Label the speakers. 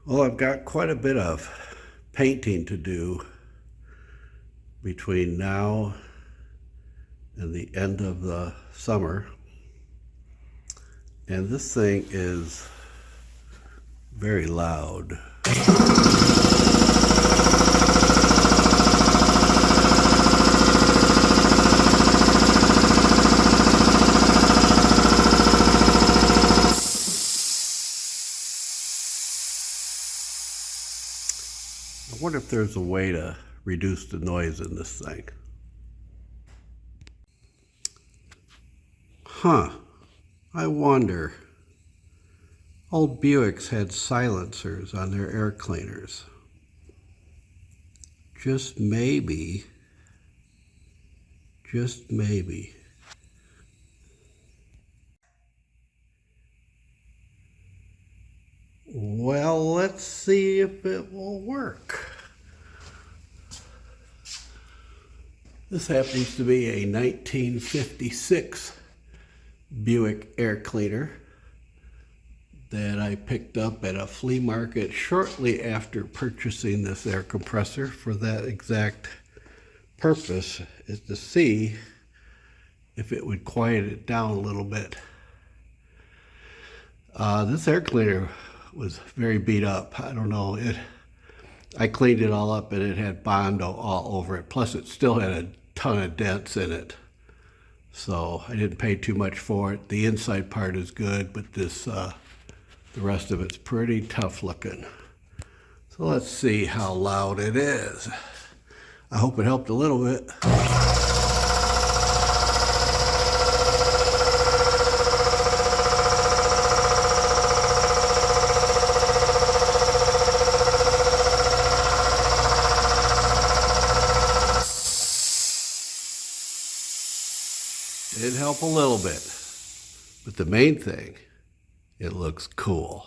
Speaker 1: Well, I've got quite a bit of painting to do between now and the end of the summer. And this thing is very loud. I wonder if there's a way to reduce the noise in this thing. I wonder. Old Buicks had silencers on their air cleaners. Just maybe. Well, let's see if it will work. This happens to be a 1956 Buick air cleaner that I picked up at a flea market shortly after purchasing this air compressor for that exact purpose, is to see if it would quiet it down a little bit. This air cleaner was very beat up. I don't know, I cleaned it all up and it had Bondo all over it. Plus it still had a ton of dents in it. So I didn't pay too much for it. The inside part is good, but the rest of it's pretty tough looking. So let's see how loud it is. I hope it helped a little bit. It did help a little bit, but the main thing, it looks cool.